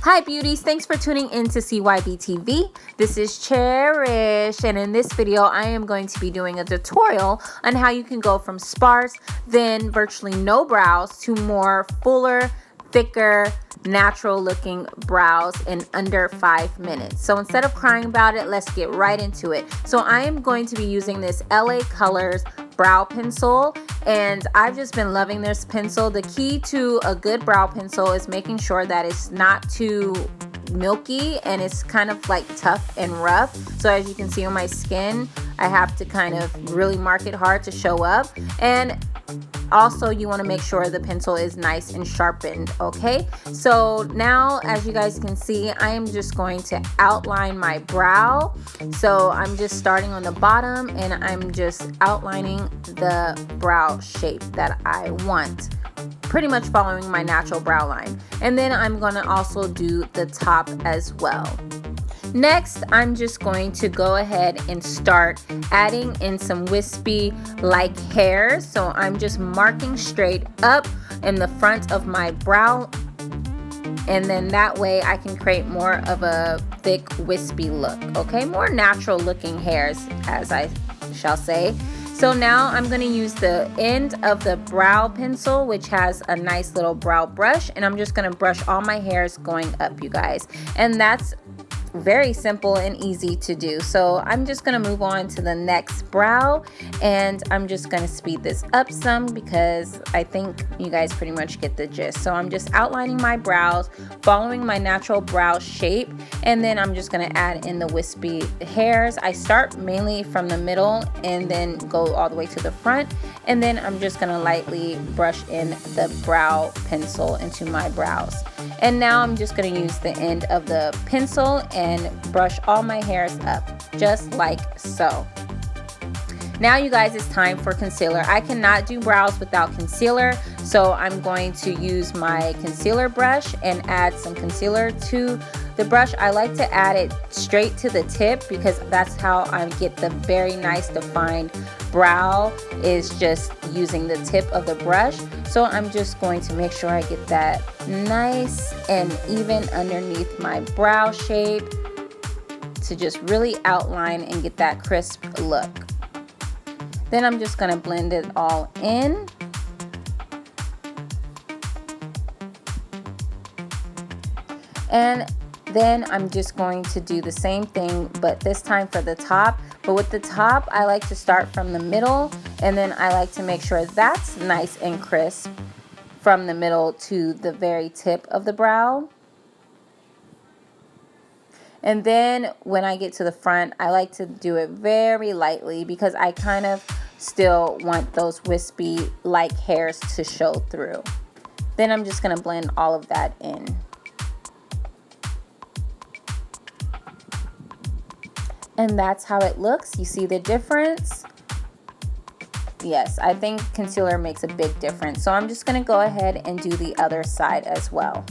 Hi beauties, thanks for tuning in to CYBTV. This is Cherish, and in this video I am going to be doing a tutorial on how you can go from sparse, then virtually no brows, to more fuller, thicker, natural looking brows in under 5 minutes. So instead of crying about it, let's get right into it. So I am going to be using this LA Colors brow pencil, and I've just been loving this pencil. The key to a good brow pencil is making sure that it's not too milky and it's kind of like tough and rough. So as you can see on my skin, I have to kind of really mark it hard to show up. And also you want to make sure the pencil is nice and sharpened. Okay, so now as you guys can see, I am just going to outline my brow. So I'm just starting on the bottom and I'm just outlining the brow shape that I want, pretty much following my natural brow line. And then I'm going to also do the top as well. Next, I'm just going to go ahead and start adding in some wispy like hairs. So I'm just marking straight up in the front of my brow, and then that way I can create more of a thick wispy look. Okay, more natural looking hairs, as I shall say. So now I'm going to use the end of the brow pencil, which has a nice little brow brush, and I'm just going to brush all my hairs going up, you guys. And that's very simple and easy to do. So I'm just going to move on to the next brow, and I'm just going to speed this up some because I think you guys pretty much get the gist. So I'm just outlining my brows, following my natural brow shape, and then I'm just going to add in the wispy hairs. I start mainly from the middle and then go all the way to the front, and then I'm just going to lightly brush in the brow pencil into my brows. And now I'm just going to use the end of the pencil and brush all my hairs up, just like so. Now you guys, it's time for concealer. I cannot do brows without concealer, so I'm going to use my concealer brush and add some concealer to the brush. I like to add it straight to the tip because that's how I get the very nice defined brow, is just using the tip of the brush. So I'm just going to make sure I get that nice and even underneath my brow shape to just really outline and get that crisp look. Then I'm just going to blend it all in. And then I'm just going to do the same thing, but this time for the top. But with the top, I like to start from the middle, and then I like to make sure that's nice and crisp from the middle to the very tip of the brow. And then when I get to the front, I like to do it very lightly because I kind of still want those wispy like hairs to show through. Then I'm just going to blend all of that in. And that's how it looks. You see the difference? Yes, I think concealer makes a big difference. So I'm just going to go ahead and do the other side as well.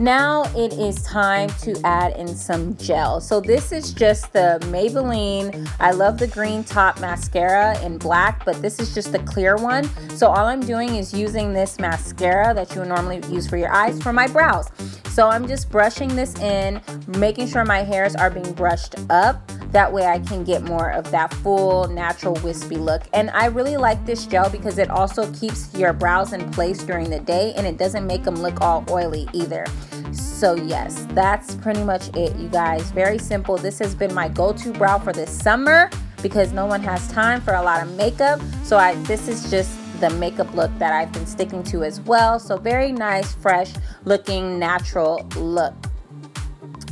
Now it is time to add in some gel. So this is just the Maybelline, I love the green top mascara in black, but this is just the clear one. So all I'm doing is using this mascara that you would normally use for your eyes for my brows. So I'm just brushing this in, making sure my hairs are being brushed up. That way I can get more of that full natural wispy look. And I really like this gel because it also keeps your brows in place during the day, and it doesn't make them look all oily either. So yes, that's pretty much it, you guys. Very simple. This has been my go-to brow for this summer because no one has time for a lot of makeup. So this is just the makeup look that I've been sticking to as well. So very nice, fresh looking, natural look.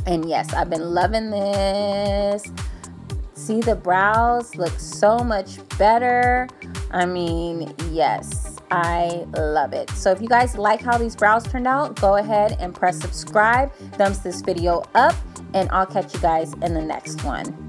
And yes, I've been loving this. See, the brows look so much better. I mean, yes, I love it. So if you guys like how these brows turned out, go ahead and press subscribe, thumbs this video up, and I'll catch you guys in the next one.